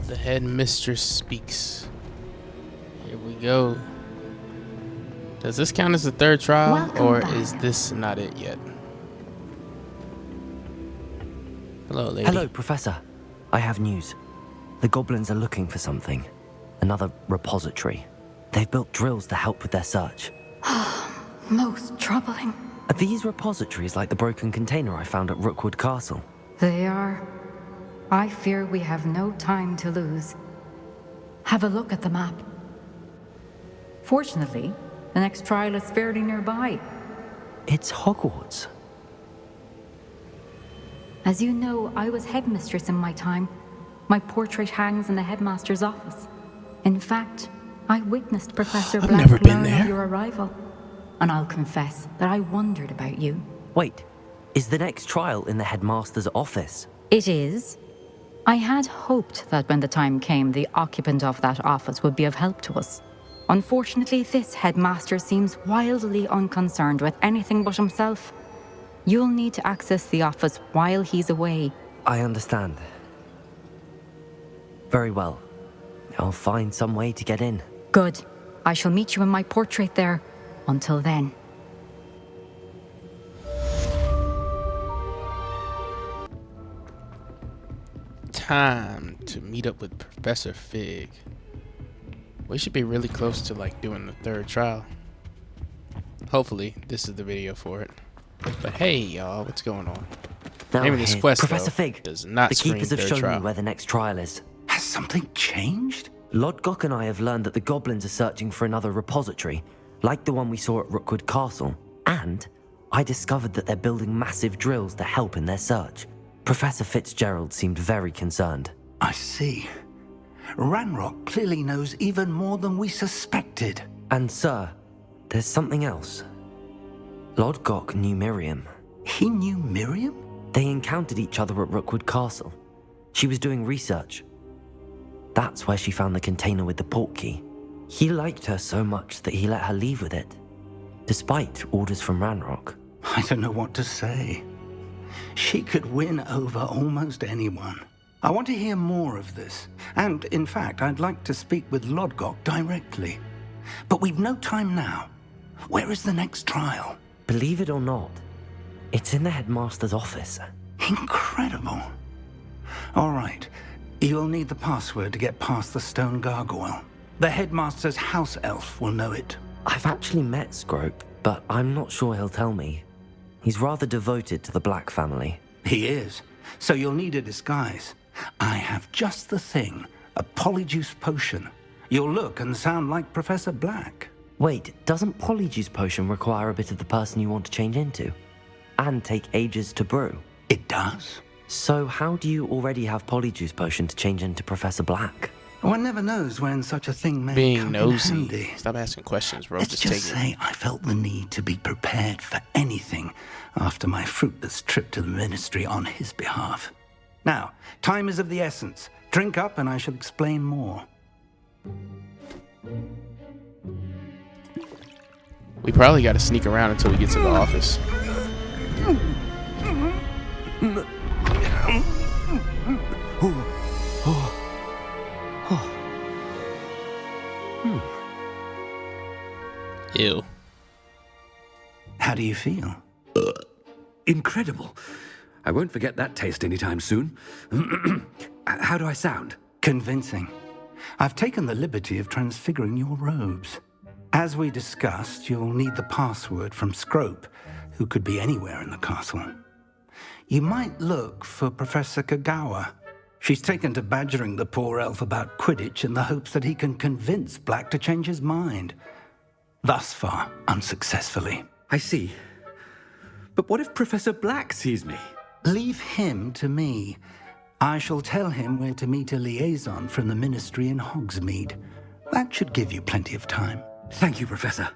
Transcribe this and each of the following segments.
The Headmistress speaks. Here we go. Does this count as the third trial, or is this not it yet? Hello, lady. Hello, Professor. I have news. The goblins are looking for something. Another repository. They've built drills to help with their search. Most troubling. Are these repositories like the broken container I found at Rookwood Castle? They are. I fear we have no time to lose. Have a look at the map. Fortunately, the next trial is fairly nearby. It's Hogwarts. As you know, I was headmistress in my time. My portrait hangs in the headmaster's office. In fact, I witnessed Professor I've Black never been learn there. of your arrival. And I'll confess that I wondered about you. Wait, is the next trial in the headmaster's office? It is. I had hoped that when the time came, the occupant of that office would be of help to us. Unfortunately, this headmaster seems wildly unconcerned with anything but himself. You'll need to access the office while he's away. I understand. Very well. I'll find some way to get in. Good. I shall meet you in my portrait there. Until then. Time to meet up with Professor Fig. We should be really close to like doing the third trial. Hopefully, this is the video for it. But hey, y'all, what's going on? Now Name of this here's quest, Professor though, Fig. does not The scream keepers have third shown trial. me where the next trial is. Has something changed? Lodgok and I have learned that the goblins are searching for another repository, like the one we saw at Rookwood Castle. And I discovered that they're building massive drills to help in their search. Professor Fitzgerald seemed very concerned. I see. Ranrock clearly knows even more than we suspected. And sir, there's something else. Lodgok knew Miriam. He knew Miriam? They encountered each other at Rookwood Castle. She was doing research. That's where she found the container with the portkey. He liked her so much that he let her leave with it, despite orders from Ranrock. I don't know what to say. She could win over almost anyone. I want to hear more of this. And, in fact, I'd like to speak with Lodgok directly. But we've no time now. Where is the next trial? Believe it or not, it's in the headmaster's office. Incredible. All right. You'll need the password to get past the stone gargoyle. The headmaster's house elf will know it. I've actually met Scrope, but I'm not sure he'll tell me. He's rather devoted to the Black family. He is. So you'll need a disguise. I have just the thing. A Polyjuice potion. You'll look and sound like Professor Black. Wait, doesn't Polyjuice potion require a bit of the person you want to change into? And take ages to brew? It does. So how do you already have Polyjuice potion to change into Professor Black? One never knows when such a thing may Being come nosy. in handy. Stop asking questions, bro. Let's Just just take it. say I felt the need to be prepared for anything after my fruitless trip to the ministry on his behalf. Now, time is of the essence. Drink up and I shall explain more. We probably got to sneak around until we get to the office. Ew. How do you feel? Incredible. I won't forget that taste anytime soon. How do I sound? Convincing. I've taken the liberty of transfiguring your robes. As we discussed, you'll need the password from Scrope, who could be anywhere in the castle. You might look for Professor Kagawa. She's taken to badgering the poor elf about Quidditch in the hopes that he can convince Black to change his mind. Thus far, unsuccessfully. I see. But what if Professor Black sees me? Leave him to me. I shall tell him where to meet a liaison from the ministry in Hogsmeade. That should give you plenty of time. Thank you, Professor.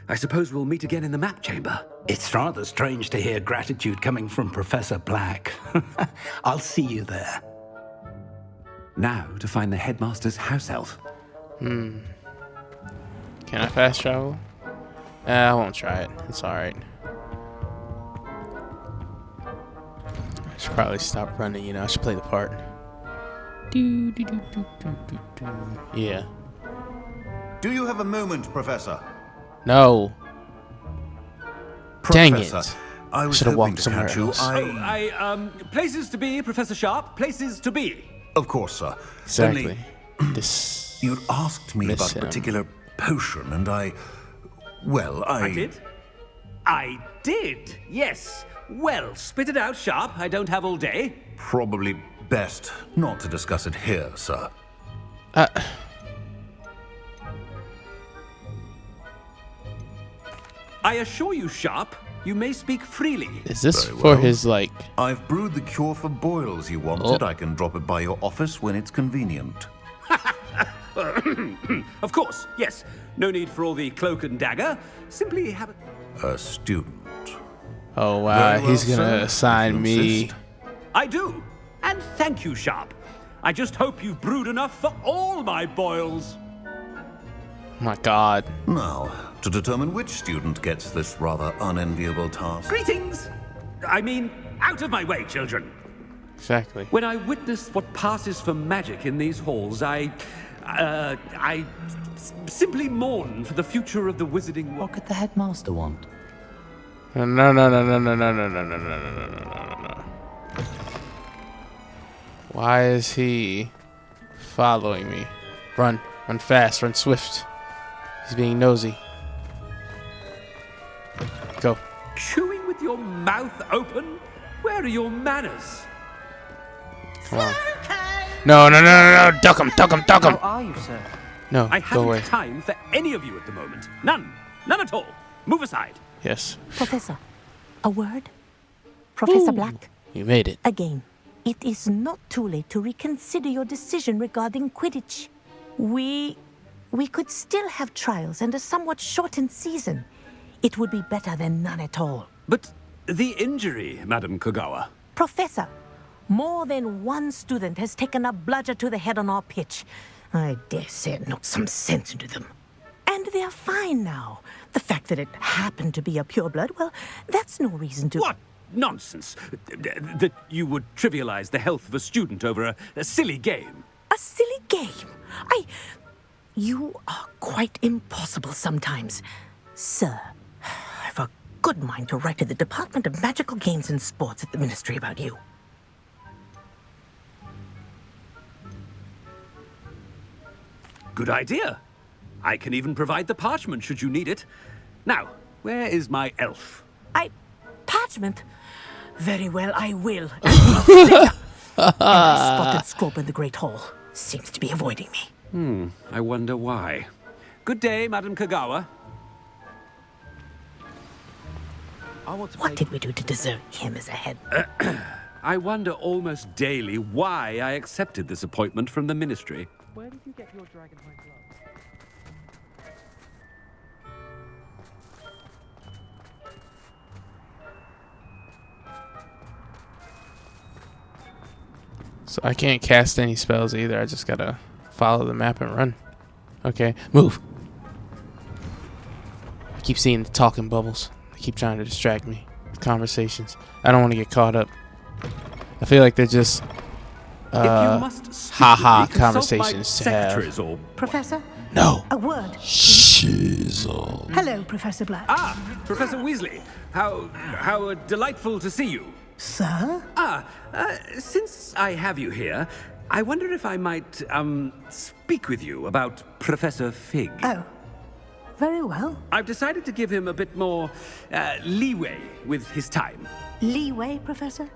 I suppose we'll meet again in the map chamber. It's rather strange to hear gratitude coming from Professor Black. I'll see you there. Now to find the headmaster's house elf. Can I fast travel? I won't try it. It's alright. I should probably stop running, I should play the part. Yeah. Do you have a moment, Professor? No. Dang Professor, it. I was Should've hoping walked to somewhere catch you. else. Places to be, Professor Sharp. Places to be. Of course, sir. Exactly. Only This. you'd asked me Miss about a him. particular potion, and I did? I did, yes. Well, spit it out, Sharp. I don't have all day. Probably best not to discuss it here, sir. I assure you, Sharp, you may speak freely. Is this Very for well. his, like... I've brewed the cure for boils you wanted. Oh. I can drop it by your office when it's convenient. Of course, yes. No need for all the cloak and dagger. Simply have it. A student. Oh, wow. Very well, He's gonna sir, if assign you me... insist. I do. And thank you, Sharp. I just hope you've brewed enough for all my boils. My God. Now, to determine which student gets this rather unenviable task. Greetings! I mean, out of my way, children. Exactly. When I witness what passes for magic in these halls, I simply mourn for the future of the wizarding world. What could the headmaster want? No, no, no, no, no, no, no, no, no, no, no, no, no, no. Why is he following me? Run. Run fast. Run swift. He's being nosy. Go. Chewing with your mouth open? Where are your manners? Come on. No, no, no, no, no. Duck him. Duck him. Duck him. How are you, sir? No, I go haven't away. time for any of you at the moment. None. None at all. Move aside. Yes. Professor, a word? Professor Black, You made it. again. It is not too late to reconsider your decision regarding Quidditch. We could still have trials and a somewhat shortened season. It would be better than none at all. But the injury, Madam Kogawa. Professor, more than one student has taken a bludger to the head on our pitch. I dare say it knocked some sense into them. And they're fine now. The fact that it happened to be a pureblood, well, that's no reason to... What nonsense! That you would trivialize the health of a student over a silly game. A silly game? You are quite impossible sometimes. Sir, I've a good mind to write to the Department of Magical Games and Sports at the Ministry about you. Good idea. I can even provide the parchment should you need it. Now, where is my elf? Parchment? Very well, I will. And I spotted Scrope in the Great Hall. Seems to be avoiding me. I wonder why. Good day, Madam Kogawa. What did we do to deserve him as a head? I wonder almost daily why I accepted this appointment from the Ministry. Where did you get your dragonhide gloves? So I can't cast any spells either. I just gotta follow the map and run. Okay, move. I keep seeing the talking bubbles. They keep trying to distract me with conversations. I don't want to get caught up. I feel like they're just If you must speak haha with me, consult my conversations to have. secretaries or... Professor, No. a word. Shizzle. Hello, Professor Black. Ah, Professor Weasley. How delightful to see you. Sir? Since I have you here, I wonder if I might, speak with you about Professor Fig. Oh, very well. I've decided to give him a bit more, leeway with his time. Leeway, Professor?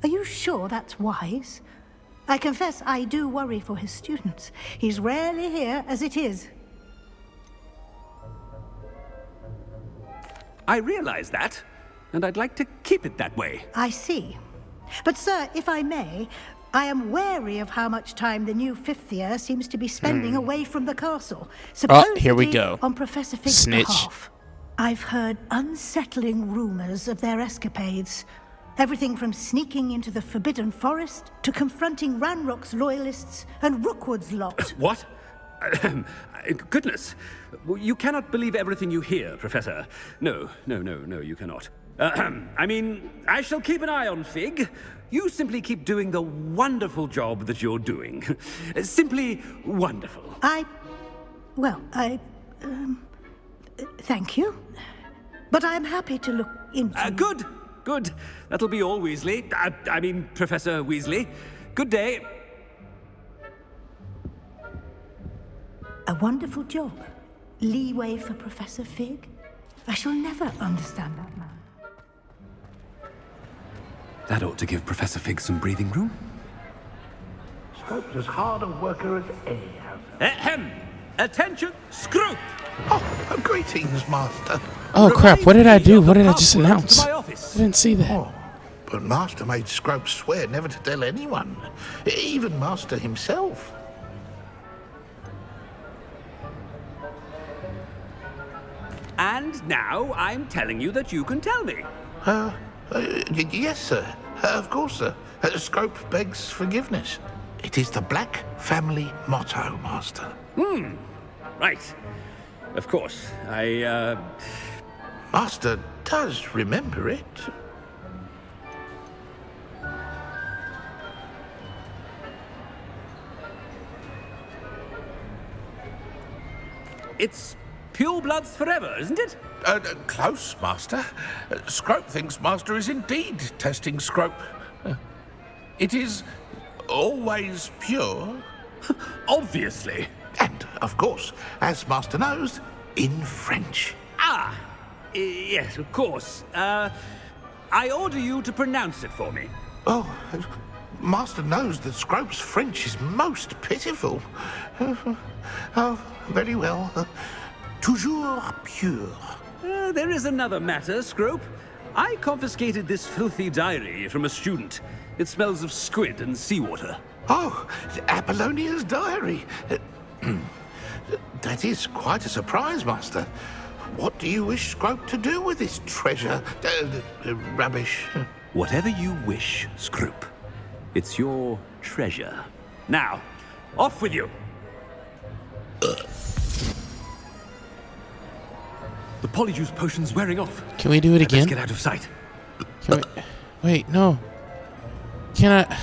Are you sure that's wise? I confess I do worry for his students. He's rarely here as it is. I realize that, and I'd like to keep it that way. I see. But, sir, if I may, I am wary of how much time the new fifth year seems to be spending away from the castle. Here we supposedly go. On Professor Fig's Snitch. behalf. I've heard unsettling rumors of their escapades. Everything from sneaking into the Forbidden Forest to confronting Ranrock's loyalists and Rookwood's lot. What? Goodness. You cannot believe everything you hear, Professor. No, you cannot. I mean, I shall keep an eye on Fig. You simply keep doing the wonderful job that you're doing. Simply wonderful. Thank you. But I'm happy to look into... Good, good. That'll be all, Weasley. I mean, Professor Weasley. Good day. A wonderful job. Leeway for Professor Fig? I shall never understand that man. That ought to give Professor Fig some breathing room. Scrope's as hard a worker as any. Ahem! Attention, Scrope! Oh, greetings, Master. Oh crap, what did I do? What did I just To announce? my I office. didn't see that. Oh, but Master made Scrope swear never to tell anyone, even Master himself. And now I'm telling you that you can tell me. Yes, sir. Of course, sir. Scrope begs forgiveness. It is the Black family motto, Master. Right. Of course. Master does remember it. It's pure bloods forever, isn't it? Close, Master. Scrope thinks Master is indeed testing Scrope. It is always pure. Obviously. And, of course, as Master knows, in French. Yes, of course. I order you to pronounce it for me. Oh, Master knows that Scrope's French is most pitiful. Oh, very well. Toujours pure. There is another matter, Scrope. I confiscated this filthy diary from a student. It smells of squid and seawater. Oh, Apollonia's diary. That is quite a surprise, Master. What do you wish Scrope to do with this treasure? Rubbish. Whatever you wish, Scrope. It's your treasure. Now, off with you. The Polyjuice potion's wearing off. Can we do it again? Let's get out of sight. Can we... Wait, no. Can I...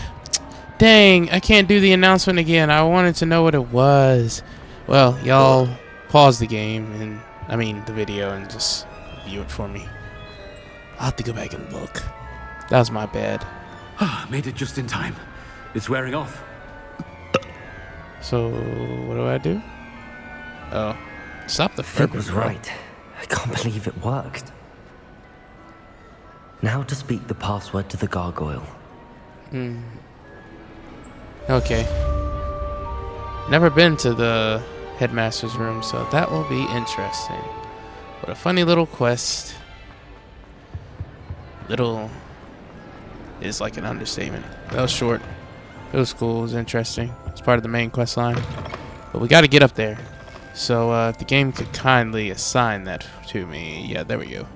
Dang, I can't do the announcement again. I wanted to know what it was. Well, y'all pause the game and... I mean, the video and just view it for me. I'll have to go back and look. That was my bad. Made it just in time. It's wearing off. So, what do I do? Oh. Stop the Fig fervor. was right. I can't believe it worked. Now to speak the password to the gargoyle. Okay. Never been to the headmaster's room, so that will be interesting. What a funny little quest. Little is like an understatement. That was short. It was cool. It was interesting. It's part of the main quest line. But we got to get up there. So if the game could kindly assign that to me. Yeah, there we go.